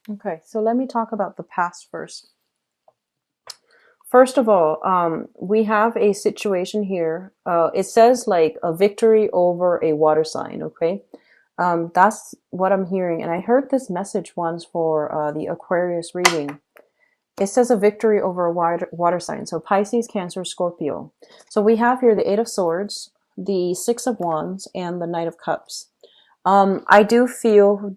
Okay, so let me talk about the past first. First of all, we have a situation here. It says like a victory over a water sign, okay? That's what I'm hearing. And I heard this message once for the Aquarius reading. It says a victory over a water sign. So Pisces, Cancer, Scorpio. So we have here the Eight of Swords, the Six of Wands, and the Knight of Cups. I do feel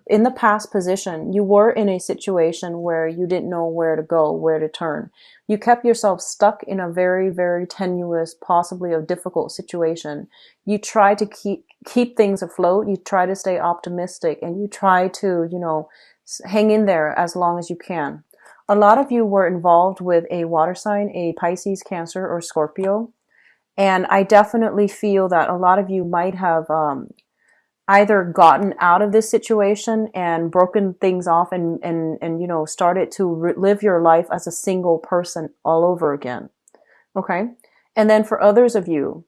in the past position, you were in a situation where you didn't know where to go, where to turn. You kept yourself stuck in a very, very tenuous, possibly a difficult situation. You try to keep things afloat. You try to stay optimistic, and you try to, hang in there as long as you can. A lot of you were involved with a water sign, a Pisces, Cancer, or Scorpio. And I definitely feel that a lot of you might have either gotten out of this situation and broken things off and started to live your life as a single person all over again. Okay. And then for others of you,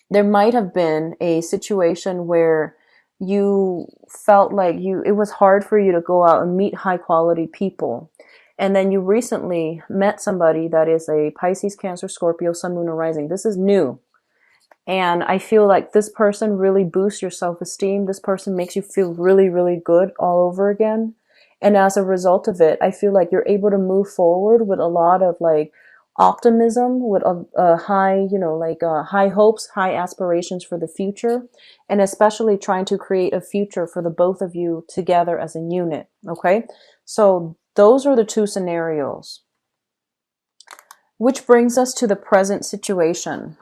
there might have been a situation where you felt like it was hard for you to go out and meet high quality people. And then you recently met somebody that is a Pisces, Cancer, Scorpio, Sun, Moon, or Rising. This is new. And I feel like this person really boosts your self-esteem. This person makes you feel really, really good all over again. And as a result of it, I feel like you're able to move forward with a lot of like optimism, with a high, high hopes, high aspirations for the future, and especially trying to create a future for the both of you together as a unit. Okay. So those are the two scenarios, which brings us to the present situation.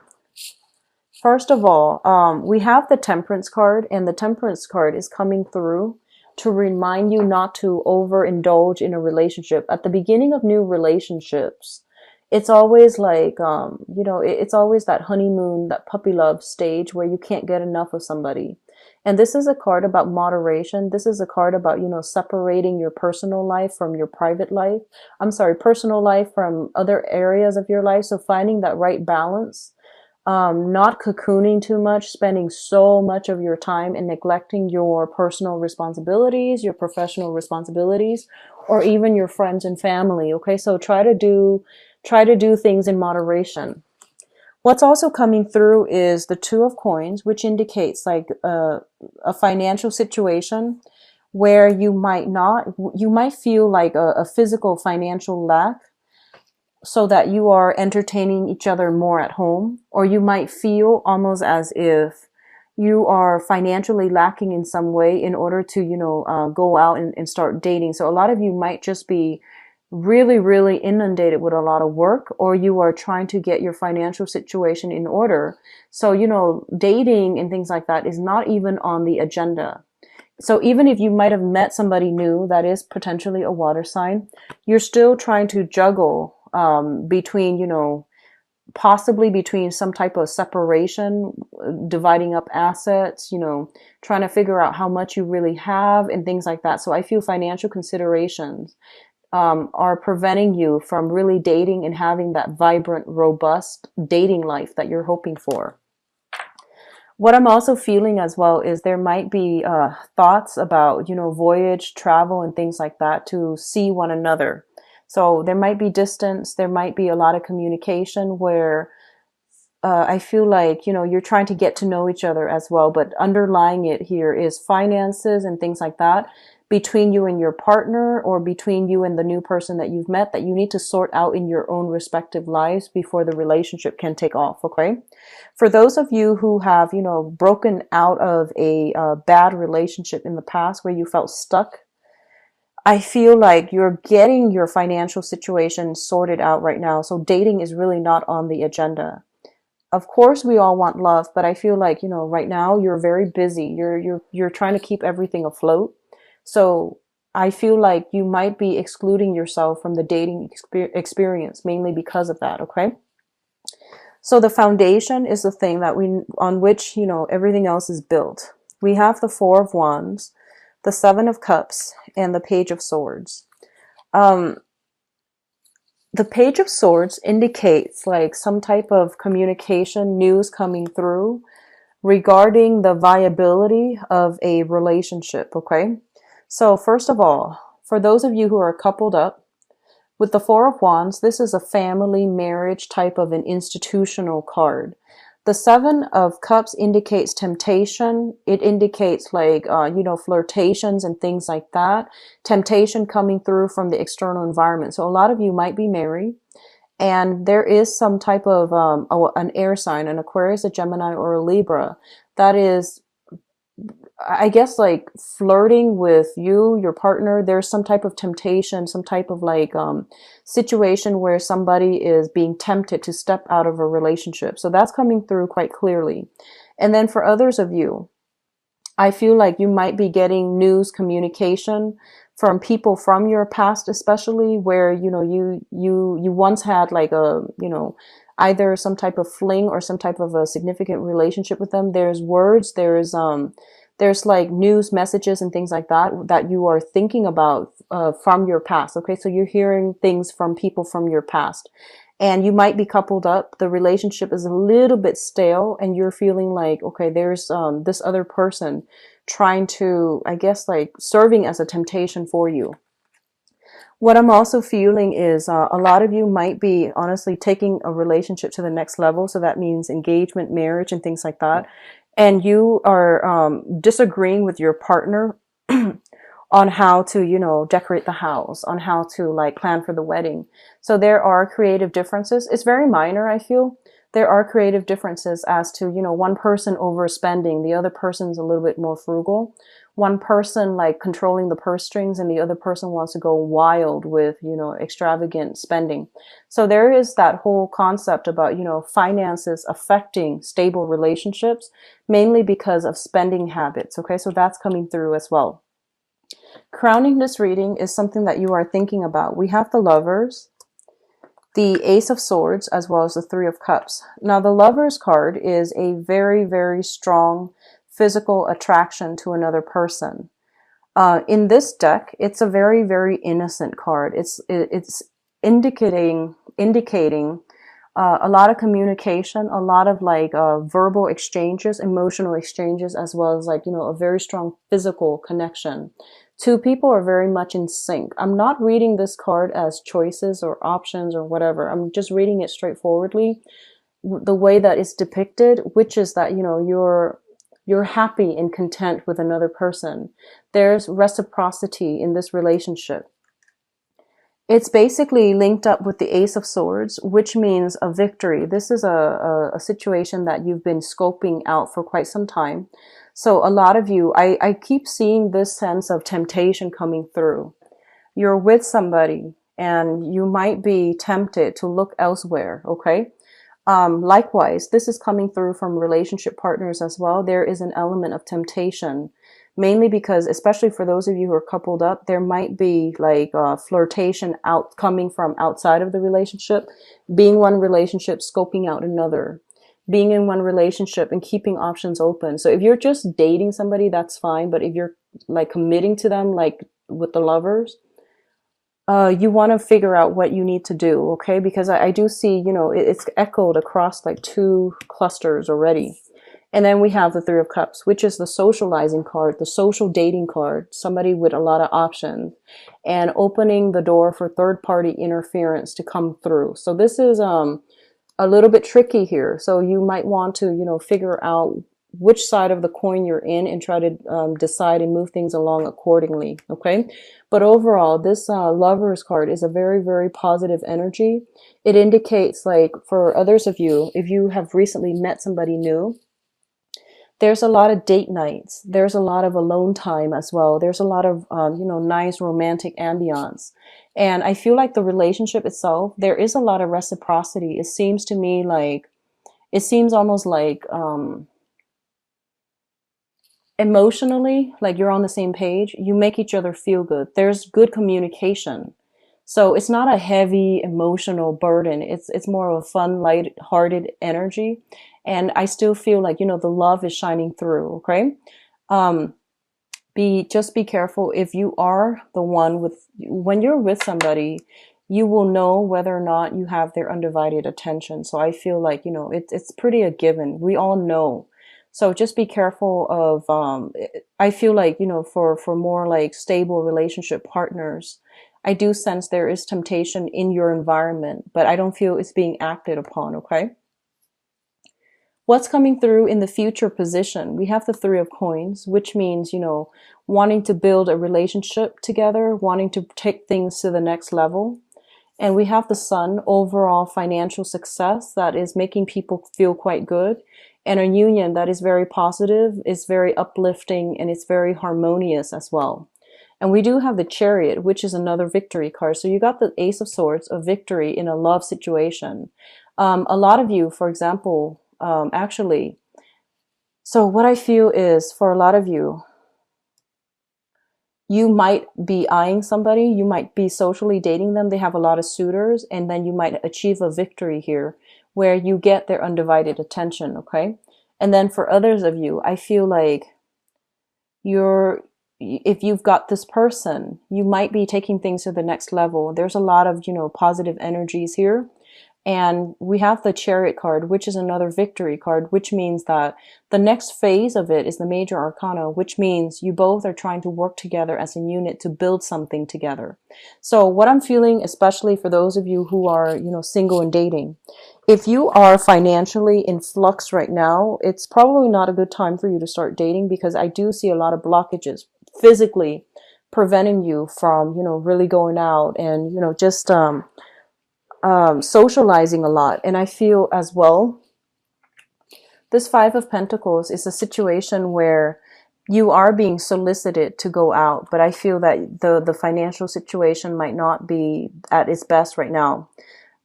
First of all, we have the Temperance card, and the Temperance card is coming through to remind you not to overindulge in a relationship. At the beginning of new relationships, it's always like, it's always that honeymoon, that puppy love stage where you can't get enough of somebody. And this is a card about moderation. This is a card about, separating your personal life from your private life. I'm sorry, personal life from other areas of your life. So finding that right balance. Not cocooning too much, spending so much of your time and neglecting your personal responsibilities, your professional responsibilities, or even your friends and family. Okay, so try to do things in moderation. What's also coming through is the Two of Coins, which indicates like a financial situation where you might feel like a physical financial lack, so that you are entertaining each other more at home, or you might feel almost as if you are financially lacking in some way in order to, go out and start dating. So a lot of you might just be really, really inundated with a lot of work, or you are trying to get your financial situation in order. So, dating and things like that is not even on the agenda. So even if you might have met somebody new that is potentially a water sign, you're still trying to juggle between, possibly between some type of separation, dividing up assets, trying to figure out how much you really have and things like that. So I feel financial considerations are preventing you from really dating and having that vibrant, robust dating life that you're hoping for. What I'm also feeling as well is there might be thoughts about, voyage, travel, and things like that to see one another. So there might be distance. There might be a lot of communication where I feel like, you're trying to get to know each other as well. But underlying it here is finances and things like that between you and your partner, or between you and the new person that you've met, that you need to sort out in your own respective lives before the relationship can take off. Okay. For those of you who have, broken out of a bad relationship in the past where you felt stuck, I feel like you're getting your financial situation sorted out right now. So dating is really not on the agenda. Of course, we all want love, but I feel like, right now you're very busy. You're trying to keep everything afloat. So I feel like you might be excluding yourself from the dating experience, mainly because of that. Okay. So the foundation is the thing on which, everything else is built. We have the Four of Wands, the Seven of Cups, and the Page of Swords. The Page of Swords indicates like some type of communication, news coming through regarding the viability of a relationship. Okay. So first of all, For those of you who are coupled up, with the Four of Wands, this is a family marriage type of an institutional card. The Seven of Cups indicates temptation. It indicates like, flirtations and things like that. Temptation coming through from the external environment. So a lot of you might be married, and there is some type of an air sign, an Aquarius, a Gemini, or a Libra that is, I guess, like flirting with you, your partner. There's some type of temptation, some type of like situation where somebody is being tempted to step out of a relationship. So that's coming through quite clearly. And then for others of you, I feel like you might be getting news, communication from people from your past, especially where, you once had like a, either some type of fling or some type of a significant relationship with them. There's words, there's like news messages and things like that you are thinking about from your past. Okay, so you're hearing things from people from your past, and you might be coupled up. The relationship is a little bit stale, and you're feeling like, okay, there's this other person trying to, I guess, like serving as a temptation for you. What I'm also feeling is a lot of you might be honestly taking a relationship to the next level. So that means engagement, marriage, and things like that. And you are disagreeing with your partner on how to, decorate the house, on how to like plan for the wedding. So there are creative differences. It's very minor, I feel. There are creative differences as to, one person overspending, the other person's a little bit more frugal. One person like controlling the purse strings, and the other person wants to go wild with, extravagant spending. So there is that whole concept about, finances affecting stable relationships, mainly because of spending habits. Okay, so that's coming through as well. Crowning this reading is something that you are thinking about. We have the Lovers, the Ace of Swords, as well as the Three of Cups. Now, the Lovers card is a very, very strong physical attraction to another person. In this deck, it's a very, very innocent card. It's indicating a lot of communication, a lot of like verbal exchanges, emotional exchanges, as well as like, a very strong physical connection. Two people are very much in sync. I'm not reading this card as choices or options or whatever. I'm just reading it straightforwardly, the way that it's depicted, which is that, you're happy and content with another person. There's reciprocity in this relationship. It's basically linked up with the Ace of Swords, which means a victory. This is a situation that you've been scoping out for quite some time. So a lot of you, I keep seeing this sense of temptation coming through. You're with somebody and you might be tempted to look elsewhere, okay? Likewise, this is coming through from relationship partners as well. There is an element of temptation, mainly because, especially for those of you who are coupled up, there might be like flirtation coming from outside of the relationship, being one relationship, scoping out another, being in one relationship and keeping options open. So if you're just dating somebody, that's fine. But if you're like committing to them, like with the Lovers, you want to figure out what you need to do, okay? Because I do see, it's echoed across like two clusters already. And then we have the Three of Cups, which is the socializing card, the social dating card, somebody with a lot of options, and opening the door for third-party interference to come through. So this is a little bit tricky here. So you might want to, figure out which side of the coin you're in and try to decide and move things along accordingly, okay? But overall, this Lovers card is a very, very positive energy. It indicates, like, for others of you, if you have recently met somebody new, there's a lot of date nights. There's a lot of alone time as well. There's a lot of, nice romantic ambiance. And I feel like the relationship itself, there is a lot of reciprocity. It seems to me like, it seems almost like, emotionally, like you're on the same page, you make each other feel good. There's good communication. So it's not a heavy emotional burden. It's more of a fun, light-hearted energy. And I still feel like, the love is shining through, okay? Just be careful if you are the one when you're with somebody, you will know whether or not you have their undivided attention. So I feel like, it's pretty a given. We all know. So just be careful of, I feel like, for more like stable relationship partners, I do sense there is temptation in your environment, but I don't feel it's being acted upon, okay? What's coming through in the future position? We have the Three of Coins, which means, wanting to build a relationship together, wanting to take things to the next level. And we have the Sun, overall financial success that is making people feel quite good. And a union that is very positive, is very uplifting, and it's very harmonious as well. And we do have the Chariot, which is another victory card. So you got the Ace of Swords, of victory in a love situation. A lot of you, for example, actually, so what I feel is for a lot of you, you might be eyeing somebody, you might be socially dating them, they have a lot of suitors, and then you might achieve a victory here where you get their undivided attention, okay? And then for others of you, I feel like if you've got this person, you might be taking things to the next level. There's a lot of, positive energies here. And we have the Chariot card, which is another victory card, which means that the next phase of it is the major arcana, which means you both are trying to work together as a unit to build something together. So what I'm feeling, especially for those of you who are, single and dating, if you are financially in flux right now, it's probably not a good time for you to start dating, because I do see a lot of blockages physically preventing you from, really going out and, just, socializing a lot. And I feel as well, this Five of Pentacles is a situation where you are being solicited to go out, but I feel that the financial situation might not be at its best right now.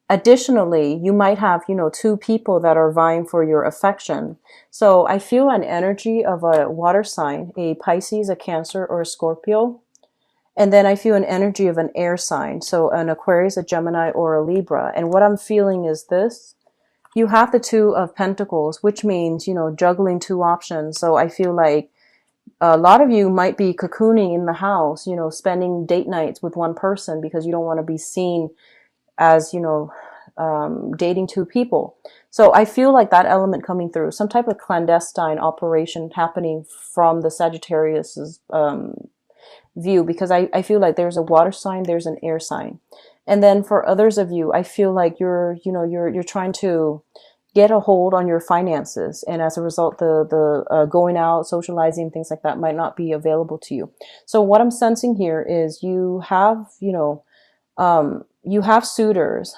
Additionally, you might have, two people that are vying for your affection. So I feel an energy of a water sign, a Pisces, a Cancer, or a Scorpio. And then I feel an energy of an air sign. So an Aquarius, a Gemini, or a Libra. And what I'm feeling is this. You have the Two of Pentacles, which means, juggling two options. So I feel like a lot of you might be cocooning in the house, spending date nights with one person because you don't want to be seen as, dating two people. So I feel like that element coming through, some type of clandestine operation happening from the Sagittarius's view, because I feel like there's a water sign, there's an air sign. And then for others of you, I feel like you're trying to get a hold on your finances, and as a result, the going out, socializing, things like that might not be available to you. So what I'm sensing here is you have, you have suitors,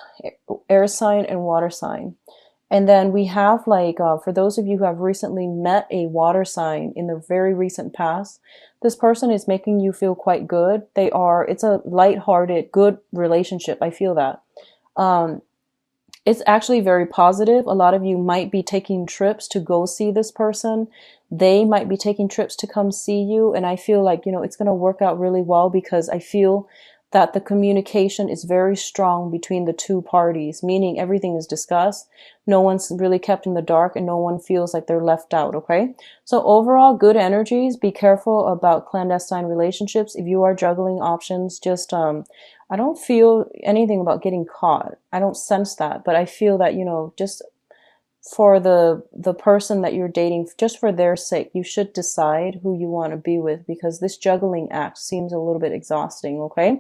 air sign and water sign. And then we have like, for those of you who have recently met a water sign in the very recent past, this person is making you feel quite good. It's a lighthearted, good relationship. I feel that. It's actually very positive. A lot of you might be taking trips to go see this person. They might be taking trips to come see you. And I feel like, it's going to work out really well, because I feel that the communication is very strong between the two parties, meaning everything is discussed. No one's really kept in the dark, and no one feels like they're left out, okay? So overall, good energies. Be careful about clandestine relationships. If you are juggling options, just, I don't feel anything about getting caught. I don't sense that, but I feel that, just for the person that you're dating, just for their sake, you should decide who you want to be with, because this juggling act seems a little bit exhausting, okay?